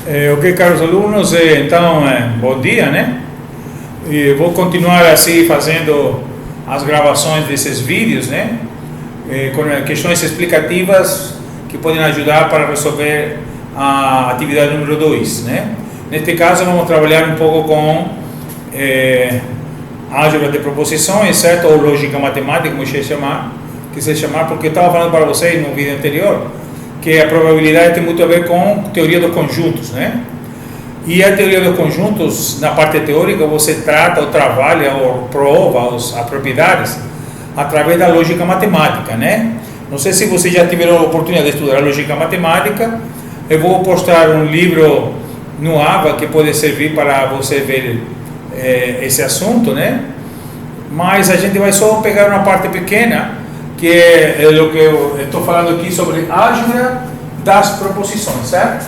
Ok, caros alunos, então, bom dia, né? E vou continuar assim fazendo as gravações desses vídeos, né? Com questões explicativas que podem ajudar para resolver a atividade número 2, né? Neste caso, vamos trabalhar um pouco com álgebra de proposições, certo? Ou lógica matemática, como quiser chamar, porque eu estava falando para vocês no vídeo anterior que a probabilidade tem muito a ver com teoria dos conjuntos, né? E a teoria dos conjuntos, na parte teórica, você trata ou trabalha ou prova as propriedades através da lógica matemática, né? Não sei se vocês já tiveram a oportunidade de estudar a lógica matemática. Eu vou postar um livro no AVA que pode servir para você ver esse assunto, né? Mas a gente vai só pegar uma parte pequena, que é o que eu estou falando aqui sobre álgebra das proposições, certo?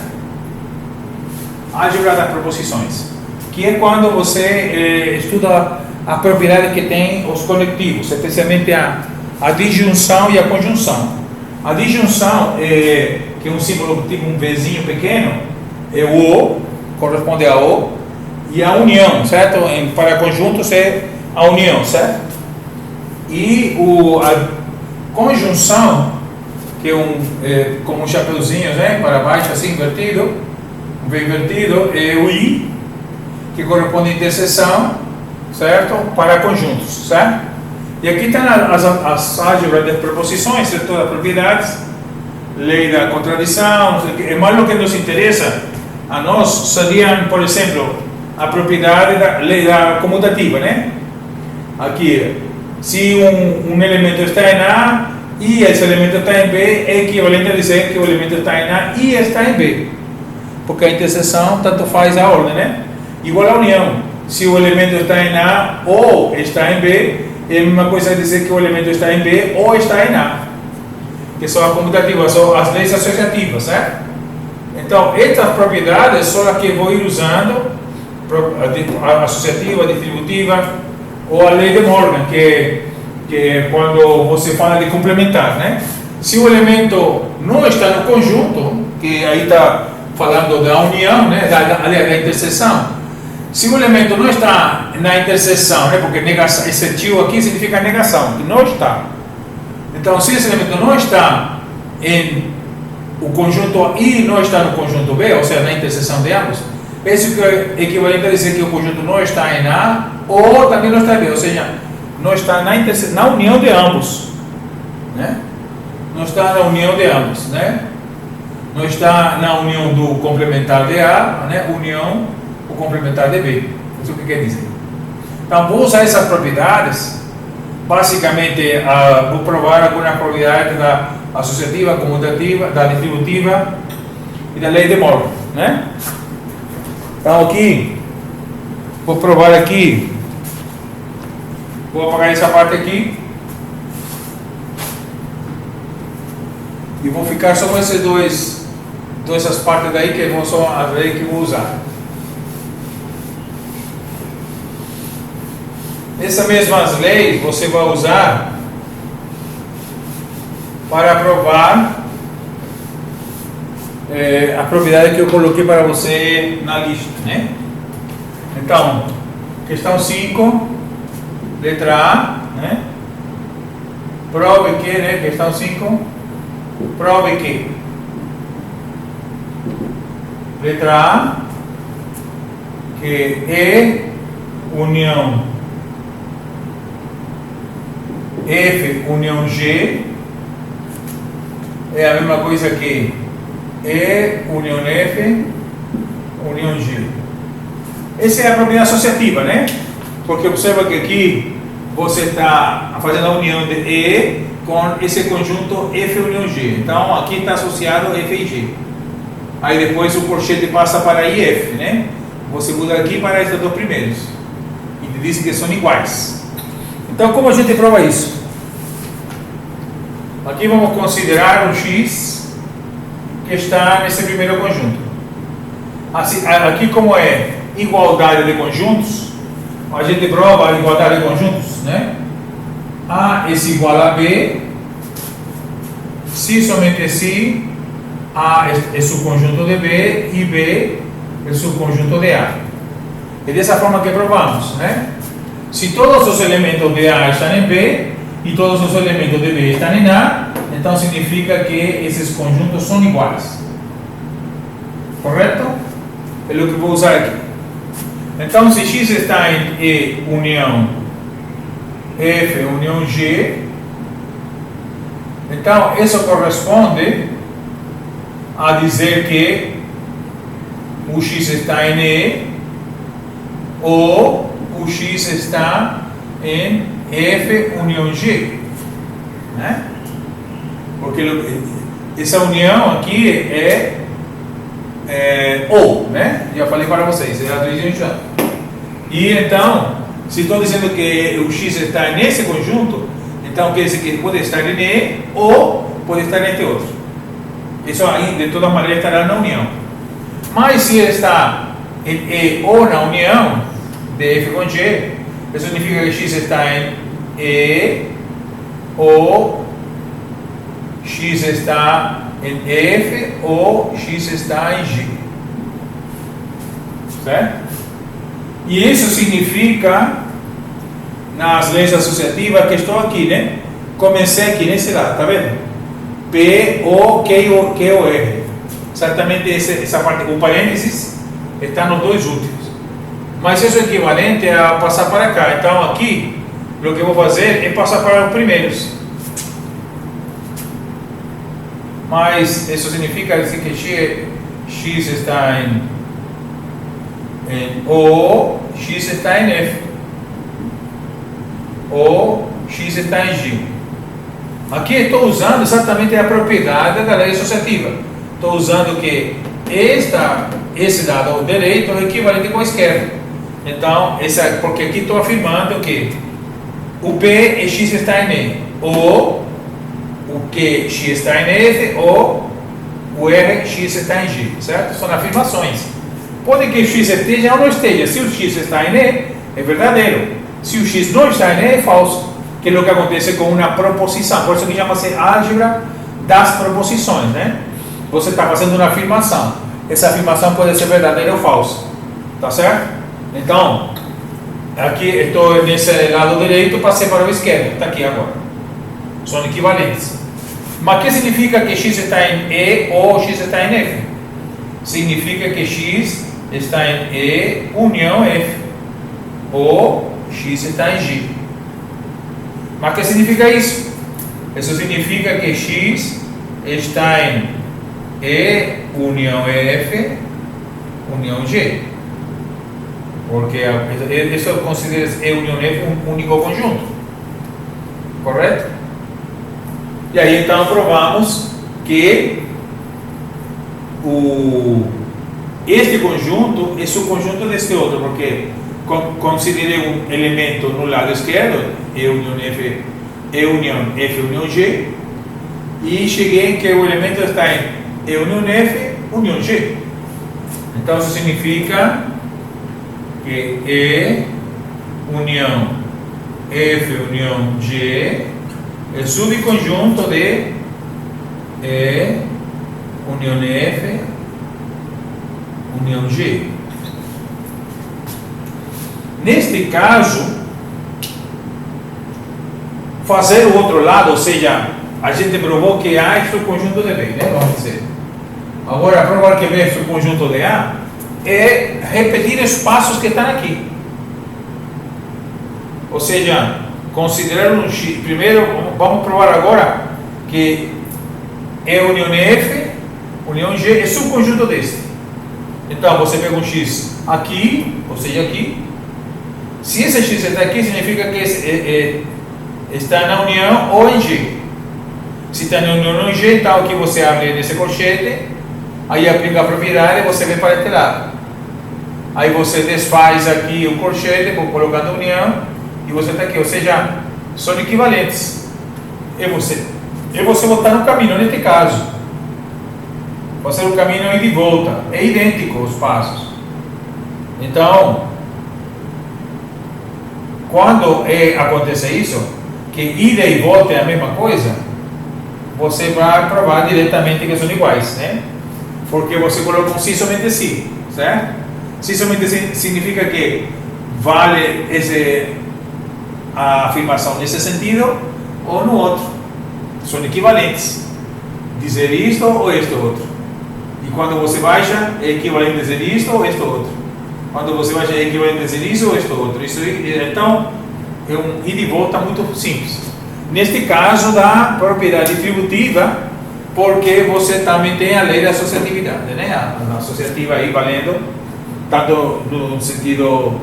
Álgebra das proposições, que é quando você estuda a propriedade que tem os conectivos, especialmente a disjunção e a conjunção. A disjunção, que é um símbolo tipo um Vzinho pequeno, é o O, corresponde a O, e a união, certo? Para conjuntos é a união, certo? E a conjunção, que é como um chapeuzinho, né? Para baixo, assim, invertido, bem invertido, é o I, que corresponde à interseção, certo? Para conjuntos, certo? E aqui estão as álgebras de proposições, certo? Todas as propriedades, lei da contradição, é mais o que nos interessa a nós, seriam, por exemplo, a propriedade da lei da comutativa, né? Aqui, se um elemento está em A e esse elemento está em B, é equivalente a dizer que o elemento está em A e está em B, porque a interseção tanto faz a ordem, né? Igual a união, se o elemento está em A ou está em B, é a mesma coisa dizer que o elemento está em B ou está em A, que são as comutativas, são as leis associativas, certo? Então, estas propriedades são as que eu vou ir usando, a associativa, a distributiva, ou a lei de Morgan, que é quando você fala de complementar, né? Se o elemento não está no conjunto, que aí está falando da união, né? Da interseção. Se o elemento não está na interseção, né? Porque negação, esse tio aqui significa negação, que não está. Então, se esse elemento não está em o conjunto A e não está no conjunto B, ou seja, na interseção de ambos, isso é equivalente a dizer que o conjunto não está em A ou também não está em B, ou seja, não está na união de ambos, né? Não está na união de ambos, né? Não está na união do complementar de A, né? União o complementar de B. Isso é o que quer dizer. Então, vou usar essas propriedades, basicamente, vou provar algumas propriedades da associativa, comutativa, da distributiva e da lei de Morgan, né? Então, aqui, vou provar aqui, vou apagar essa parte aqui e vou ficar só com essas duas partes daí, que vão só as leis que vou usar. Essas mesmas leis você vai usar para provar a propriedade que eu coloquei para você na lista, né? Então, questão 5, letra A, né? Prove que, né? Questão 5, prove que, letra A, que E união F união G é a mesma coisa que E união F união G. Essa é a propriedade associativa, né? Porque observa que aqui você está fazendo a união de E com esse conjunto F união G. Então aqui está associado F e G. Aí depois o corchete passa para I e F, né? Você muda aqui para esses dois primeiros e diz que são iguais. Então, como a gente prova isso? Aqui vamos considerar o X que está nesse primeiro conjunto. Assim, aqui, como é igualdade de conjuntos, a gente prova a igualdade de conjuntos, né? A é igual a B, se somente se A é o conjunto de B e B o subconjunto de A. É dessa forma que provamos, né? Se todos os elementos de A estão em B e todos os elementos de B estão em A, então significa que esses conjuntos são iguais. Correto? É o que vou usar aqui. Então, se X está em E união F união G, então isso corresponde a dizer que o X está em E ou o X está em F união G, né? Porque essa união aqui é ou, né? Já falei para vocês, é a disjunção. E então, se estou dizendo que o X está nesse conjunto, então quer dizer que pode estar em E ou pode estar entre outro. Isso aí, de toda maneira, estará na união. Mas se ele está em E ou na união de F com G, isso significa que X está em E ou X está em F ou X está em G. Certo? E isso significa, nas leis associativas, que estou aqui, né? Comecei aqui nesse lado, tá vendo? P, O, Q, O, R. Exatamente essa parte, o parênteses está nos dois últimos. Mas isso é equivalente a passar para cá. Então aqui, o que eu vou fazer é passar para os primeiros. Mas isso significa que X está em O, X está em F, ou X está em G. Aqui estou usando exatamente a propriedade da lei associativa. Estou usando que esse lado direito é equivalente com o esquerdo. Então, porque aqui estou afirmando que o P e X está em E, ou o Q, X está em F, ou o R, X está em G, certo? São afirmações. Pode que o X esteja ou não esteja. Se o X está em E, é verdadeiro. Se o X não está em E, é falso. Que é o que acontece com uma proposição. Por isso que chama-se álgebra das proposições, né? Você está fazendo uma afirmação. Essa afirmação pode ser verdadeira ou falsa. Tá certo? Então, aqui estou nesse lado direito, passei para o esquerdo. Está aqui agora. São equivalentes. Mas o que significa que X está em E ou X está em F? Significa que X está em E união F, ou X está em G. Mas o que significa isso? Isso significa que X está em E união F, união G. Porque isso considera E união F um único conjunto. Correto? E aí então provamos que este conjunto é subconjunto deste outro, porque considerei um elemento no lado esquerdo, E união F união G, e cheguei em que o elemento está em E união F união G. Então isso significa que E união F união G é subconjunto de E união F união G. Neste caso, fazer o outro lado, ou seja, a gente provou que A é subconjunto de B, né? Vamos dizer. Agora, provar que B é subconjunto de A é repetir os passos que estão aqui. Ou seja, considerar um X. Primeiro, vamos provar agora que E união F união G é subconjunto deste. Então, você pega um X aqui, ou seja, aqui. Se esse X está aqui, significa que está na união ou em G. Se está na união ou em G, então aqui você abre nesse colchete, aí aplica a propriedade e você vem para este lado. Aí você desfaz aqui o colchete, colocando a união, e você está aqui. Ou seja, são equivalentes. E você voltar no caminho, neste caso. Fazer o caminho ida e volta. É idêntico os passos. Então, quando acontece isso, que ida e volta é a mesma coisa, você vai provar diretamente que são iguais, né? Porque você coloca um si somente si, certo? Se somente significa que vale a afirmação nesse sentido ou no outro. São equivalentes. Dizer isto ou isto outro. E quando você baixa, é equivalente a dizer isto ou isto outro. Quando você baixa, é equivalente a dizer isso ou isto outro. Então, é um ida e volta muito simples. Neste caso da propriedade distributiva, porque você também tem a lei da associatividade, né? A associativa aí valendo, tanto no sentido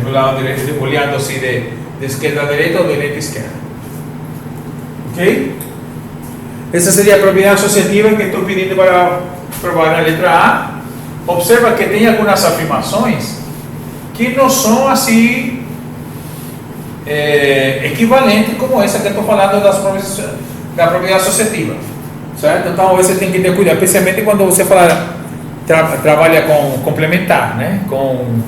do lado direito, olhando-se de esquerda a direita ou de direita a esquerda. Ok? Essa seria a propriedade associativa que estou pedindo para provar na letra A. Observa que tem algumas afirmações que não são assim equivalentes como essa que eu estou falando da propriedade associativa, certo? Então você tem que ter cuidado, especialmente quando você trabalha com complementar, né? Com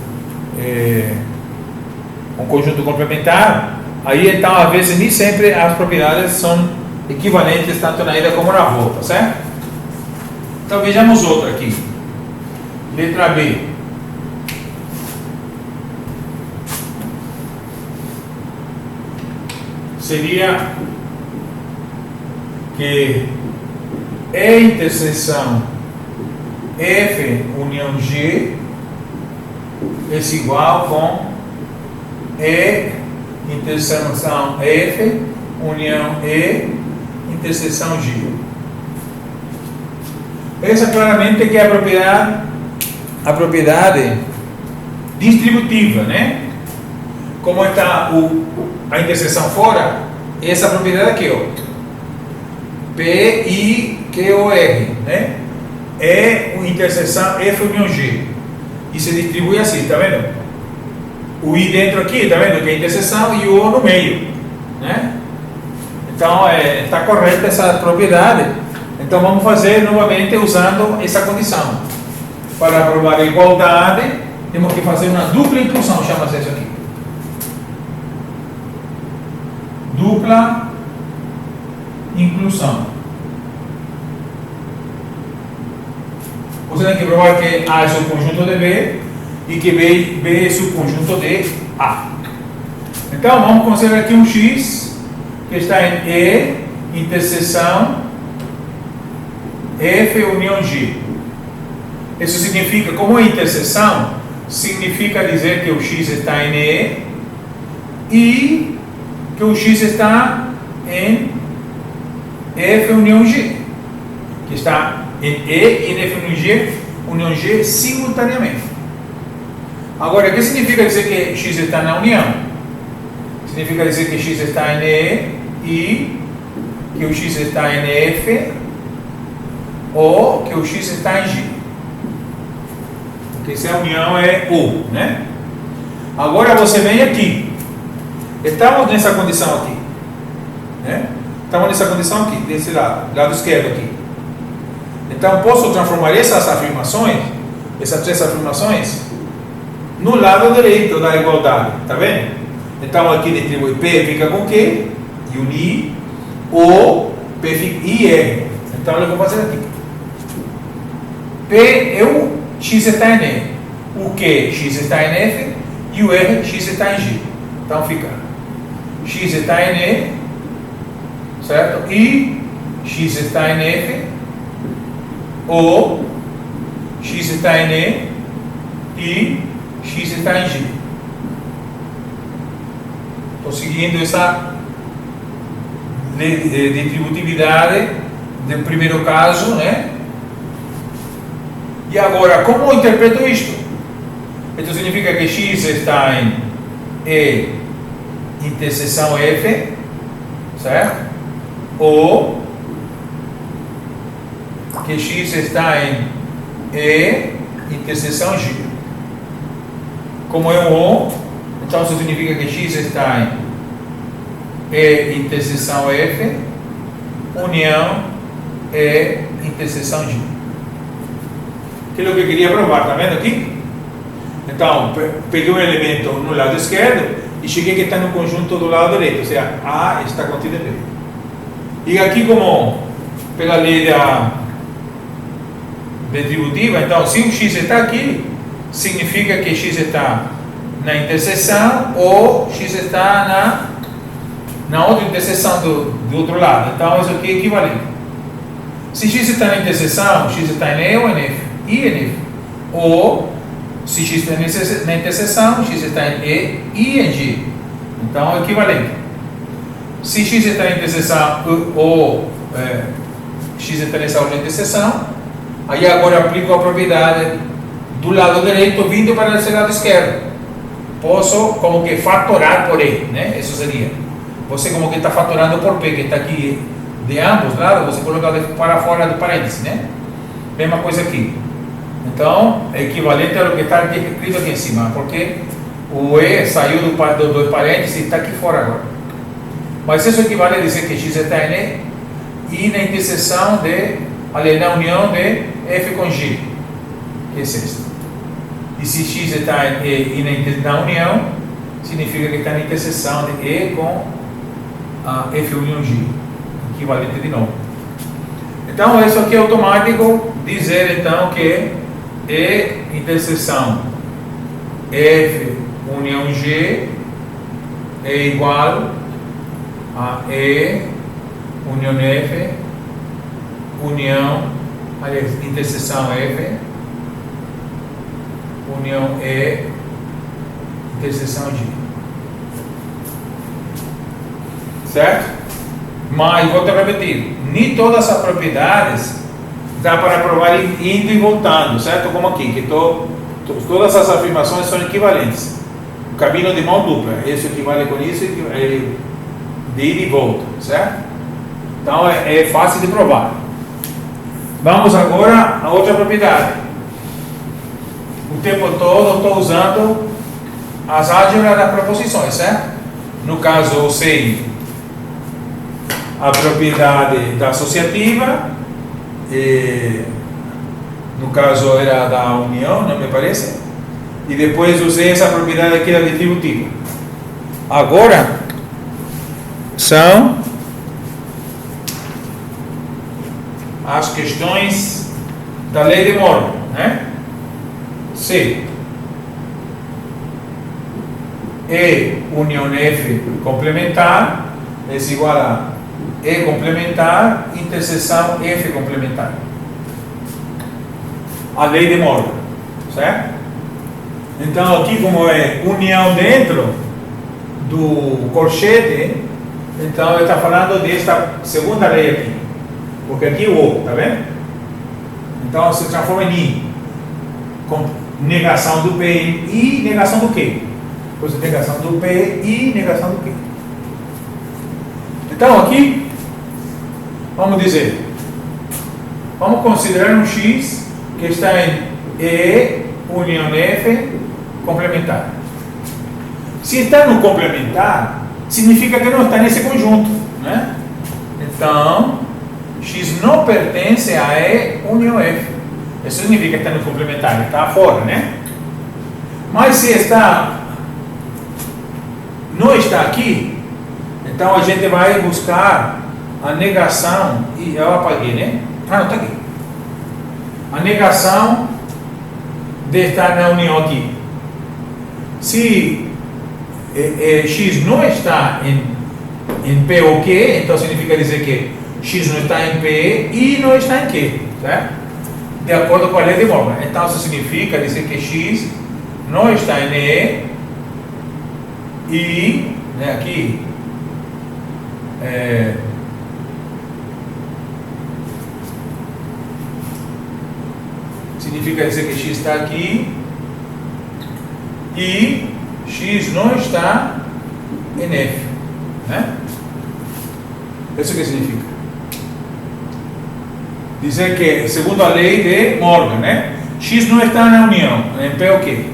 um conjunto complementar. Aí então às vezes nem sempre as propriedades são equivalentes tanto na ida como na volta, certo? Então vejamos outra aqui. Letra B. Seria que E interseção F união G é igual com E interseção F união E interseção G. Essa claramente que é a propriedade distributiva, né? Como está a interseção fora, essa propriedade aqui, ó, P-I-Q-O-R, né? É uma interseção F união G. E se distribui assim, tá vendo? O I dentro aqui, tá vendo? Que é a interseção e o O no meio, né? Então, está correta essa propriedade. Então, vamos fazer novamente usando essa condição. Para provar a igualdade, temos que fazer uma dupla inclusão, chama-se isso aqui. Dupla inclusão. Você tem que provar que A é o conjunto de B e que B é o conjunto de A. Então, vamos considerar aqui um X que está em E interseção F união G. Isso significa, como é interseção, significa dizer que o X está em E e que o X está em F união G, que está em E e em F união G simultaneamente. Agora, o que significa dizer que X está na união? Significa dizer que X está em E e que o X está em F ou que o X está em G. Porque se a união é U, né? Agora você vem aqui. Estamos nessa condição aqui, né? Estamos nessa condição aqui, desse lado esquerdo aqui. Então, posso transformar essas afirmações, essas três afirmações, no lado direito da igualdade, tá vendo? Então, aqui distribui P fica com Q, e unir O, P fica I, R. Então, eu vou fazer aqui. P é o X está em E, o Q, X está em F, e o R, X está em G. Então, fica X está em E, certo? E X está em F, ou X está em E e X está em G. Estou seguindo essa distributividade do primeiro caso, né? E agora, como eu interpreto isto? Isso significa que X está em E interseção F, certo? Ou que X está em E interseção G. Como é um O, então isso significa que X está em E interseção F, união E interseção G. Aquilo que eu queria provar, tá vendo aqui? Então, peguei um elemento no lado esquerdo e cheguei que está no conjunto do lado direito, ou seja, A está contido em B. E aqui, como pela lei distributiva, então se o x está aqui, significa que x está na interseção ou x está na outra interseção do outro lado. Então isso aqui é equivalente. Se x está na interseção, x está em E ou em F? I em F. Ou se x está na interseção, x está em E e em G. Então é equivalente. Se x está na interseção ou x está nessa outra interseção, aí agora aplico a propriedade do lado direito vindo para esse lado esquerdo. Posso como que fatorar por E, né? Isso seria. Você como que está fatorando por P, que está aqui de ambos lados, você coloca para fora do parênteses, né? Mesma coisa aqui. Então, é equivalente ao que está escrito aqui em cima, porque o E saiu do parênteses e está aqui fora agora. Mas isso equivale a dizer que x está em E e na interseção na união de F com G, que é esta. E se x está em E e na união, significa que está na interseção de E com a F união G, equivalente de novo. Então, isso aqui é automático dizer então que E interseção F união G é igual a E união F união, aliás, interseção F união E interseção G. Certo? Mas, vou te repetir, nem todas as propriedades dá para provar indo e voltando, certo? Como aqui, que todas as afirmações são equivalentes. O caminho de mão dupla, isso equivale com isso, de ida e volta, certo? Então é fácil de provar. Vamos agora a outra propriedade. O tempo todo estou usando as álgebras das proposições, certo? No caso, eu sei a propriedade da associativa, no caso era da união, não me parece, e depois usei essa propriedade aqui da distributiva. Agora são as questões da lei de Morgan, né? Se E união F complementar é igual a E complementar, interseção F complementar. A lei de Morgan, certo? Então aqui, como é união dentro do colchete, então ele está falando desta segunda lei aqui, porque aqui o O, tá vendo? Então se transforma em I, com negação do P em I, negação do Q. Depois negação do P e negação do Q. Então aqui vamos dizer, vamos considerar um x que está em E união F complementar. Se está no complementar, significa que não está nesse conjunto, né? Então, x não pertence a E união F. Isso significa que está no complementar, está fora, né? Mas se não está aqui, então a gente vai buscar a negação, e eu apaguei, né? Ah, não, está aqui. A negação de estar na união aqui. Se x não está em P ou Q, então significa dizer que x não está em P e não está em Q, certo? De acordo com a lei de Morgan. Então isso significa dizer que x não está em E, né, aqui, significa dizer que x está aqui e x não está em F, né? Isso que significa dizer que, segundo a lei de Morgan, né, x não está na união, em P ou Q.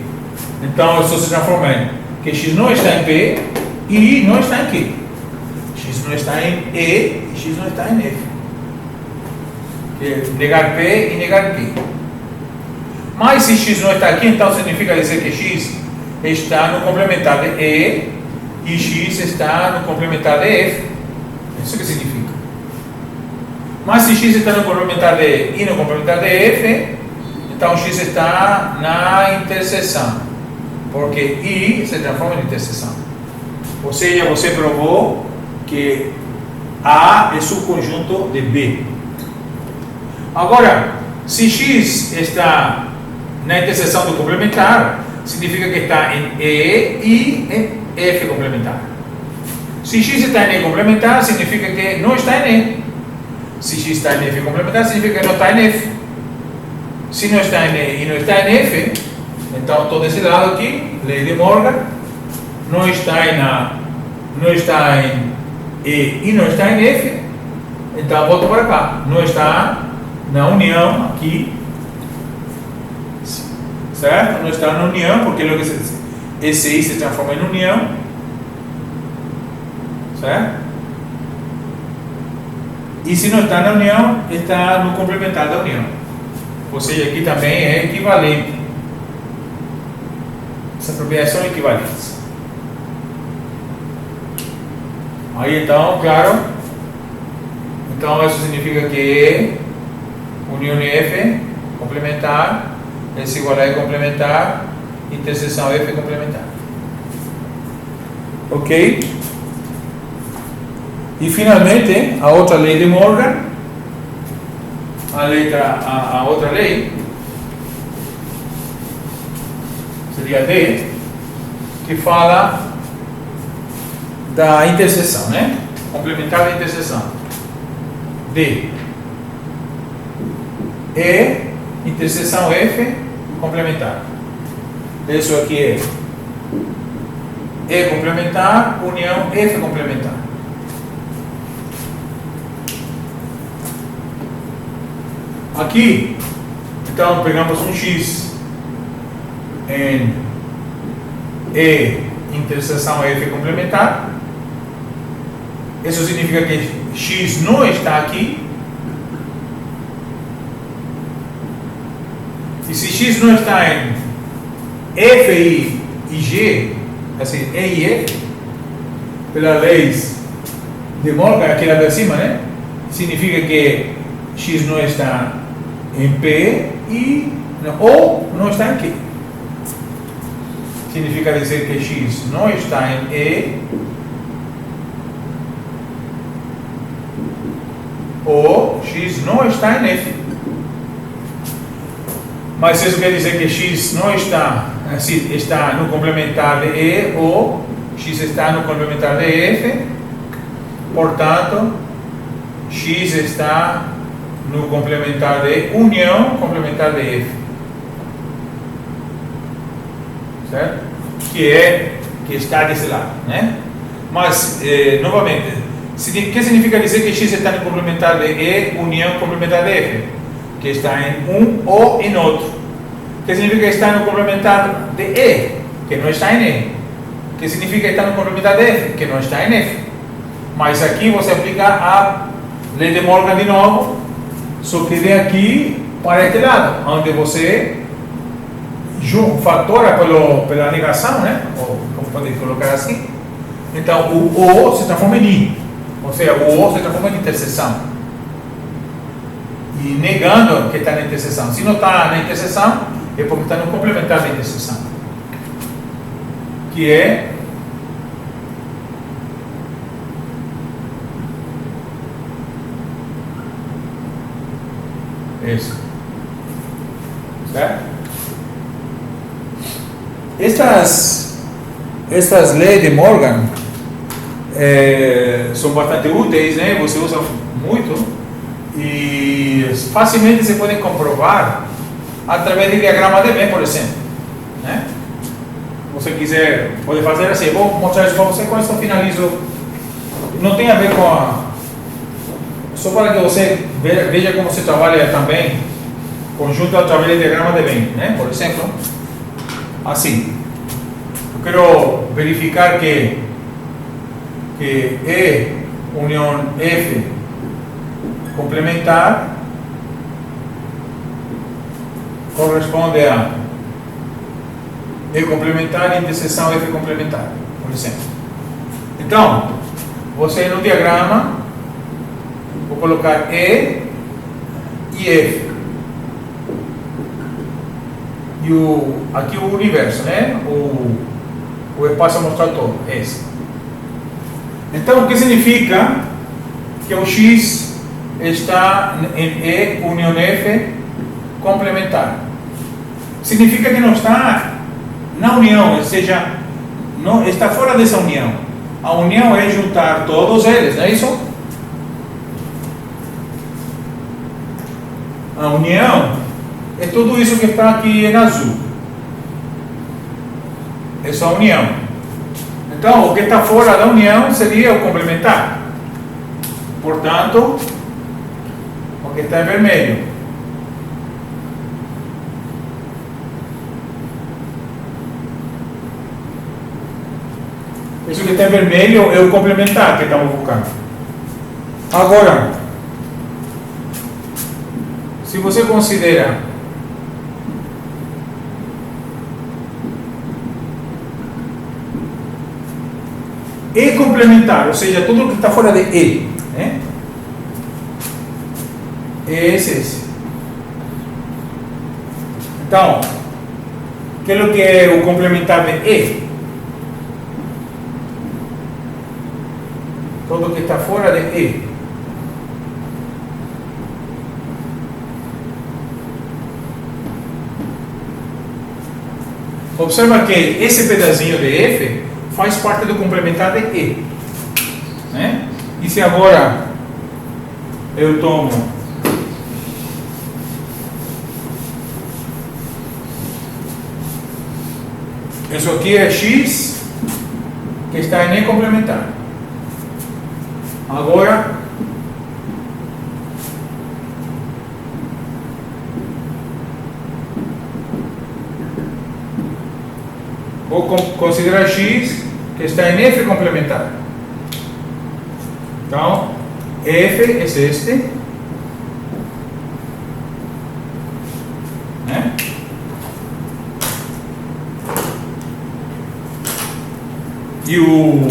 Então isso se transforma em que x não está em P e não está em Q. X não está em E e x não está em F. Que é negar P e negar Q. Mas se x não está aqui, então significa dizer que x está no complementar de E e x está no complementar de F. Isso que significa. Mas se x está no complementar de E e no complementar de F, Então X está na interseção, porque I se transforma em interseção. Ou seja, você provou que A é subconjunto de B. Agora, se X está na interseção do complementar, significa que está em E e em F complementar. Se X está em E complementar, significa que não está em E. Se X está em F complementar, significa que não está em F. Se não está em E e não está em F, então todo esse lado aqui, lei de Morgan, não está em E e não está em F, então volta para cá. Não está na união aqui, certo? Não está na união, porque esse I se transforma em união, certo? E se não está na união, está no complementar da união. Ou seja, aqui também é equivalente. Essa propriedade é equivalente. Aí então, claro, então isso significa que união F complementar, S igual a E complementar, interseção F complementar. Ok? E finalmente, a outra lei de Morgan, a outra lei, seria D, que fala da interseção, né? Complementar da interseção. D. E, interseção F, complementar. Isso aqui é E complementar, união F complementar. Aqui, então, pegamos um X em E, interseção F complementar. Isso significa que X não está aqui. E se X não está em F e G, assim, E e F, pela lei de Morgan, aquela de cima, né? Significa que X não está em P ou não está em Q. Significa dizer que X não está em E ou X não está em F. Mas isso quer dizer que X não está, está no complementar de E ou X está no complementar de F, portanto, X está no complementar de união complementar de F. Certo? Que está desse lado, né? Mas, novamente, o que significa dizer que X está no complementar de E, união complementar de F? Que está em um ou em outro. O que significa estar no complementar de E? Que não está em E. O que significa estar no complementar de F? Que não está em F. Mas aqui você aplica a lei de Morgan de novo, só que de aqui para este lado, onde você fatora pela negação, né? Ou como pode colocar assim. Então o O se transforma em I, ou seja, o O se transforma em interseção. E negando que está na interseção. Se não está na interseção, é porque está no complementar da interseção, que é isso, certo? Estas leis de Morgan são bastante úteis, né? Você usa muito e facilmente se podem comprovar através de diagrama de Venn, por exemplo, né? Se você quiser, pode fazer assim. Vou mostrar isso para você, com isso eu finalizo. Não tem a ver com a... Só para que você veja como se trabalha também conjunto através de diagrama de Venn, né? Por exemplo, assim, eu quero verificar que E união F complementar corresponde a E complementar e interseção F complementar, por exemplo. Então, você no diagrama, vou colocar E e F. aqui o universo, né? O espaço amostral todo, esse. Então, o que significa que o X está em E união F complementar? Significa que não está na união, ou seja, não está fora dessa união. A união é juntar todos eles, não é isso? A união é tudo isso que está aqui em azul. Essa é a união. Então, o que está fora da união seria o complementar. Portanto, o que está em vermelho isso que está em vermelho é o complementar que estamos buscando. Agora, se você considera E complementar, ou seja, tudo que está fora de E, né? Esse. Então, o que é o complementar de E? Tudo que está fora de E. Observa que esse pedacinho de F faz parte do complementar de E, né? E se agora eu tomo isso aqui é X que está em E complementar. Agora vou considerar X que está em F complementar. Então, F é este, né? E o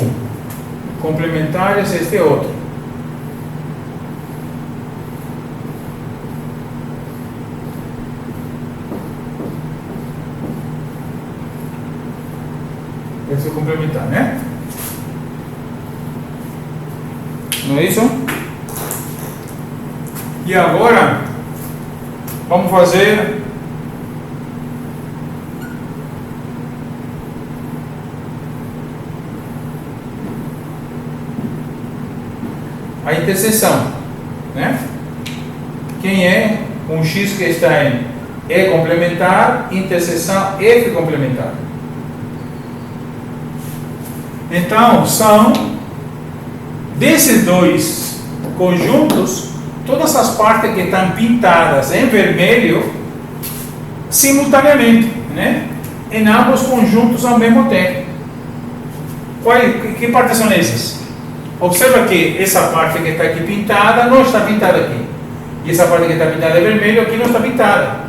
complementar é este outro. Esse é o complementar, né? Não é isso? E agora vamos fazer a interseção, né? Quem é um X que está em E complementar, interseção F complementar. Então, são desses dois conjuntos, todas as partes que estão pintadas em vermelho simultaneamente, né? Em ambos conjuntos ao mesmo tempo. Que partes são essas? Observa que essa parte que está aqui pintada não está pintada aqui. E essa parte que está pintada em vermelho aqui não está pintada.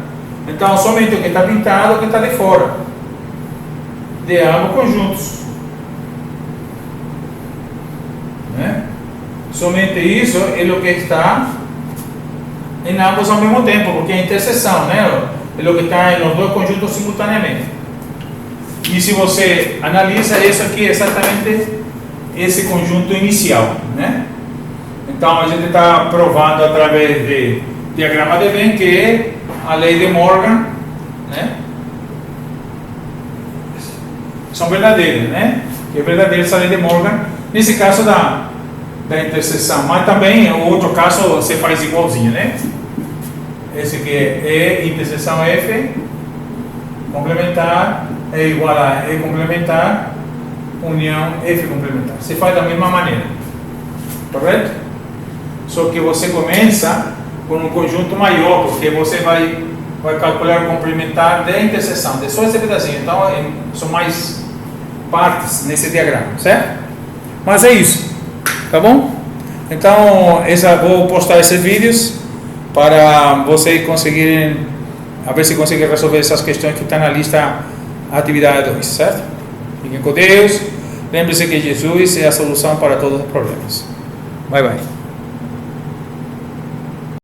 Então, somente o que está pintado é o que está de fora de ambos conjuntos. Né? Somente isso é o que está em ambos ao mesmo tempo, porque é a interseção, né? É o que está nos dois conjuntos simultaneamente. E se você analisa, isso aqui é exatamente esse conjunto inicial, né? Então a gente está provando através de diagrama de Venn que é a lei de Morgan, né? São verdadeiras, né? Que é verdadeira essa lei de Morgan nesse caso da interseção, mas também o outro caso você faz igualzinho, né? Esse aqui é E interseção F complementar é igual a E complementar união F complementar. Você faz da mesma maneira, correto? Só que você começa com um conjunto maior, porque você vai calcular o complementar da interseção, de só esse pedacinho. Então são mais partes nesse diagrama, certo? Mas é isso, tá bom? Então vou postar esses vídeos para vocês conseguirem, a ver se conseguem resolver essas questões que estão na lista atividade 2, certo? Fiquem com Deus, lembre-se que Jesus é a solução para todos os problemas. Bye bye.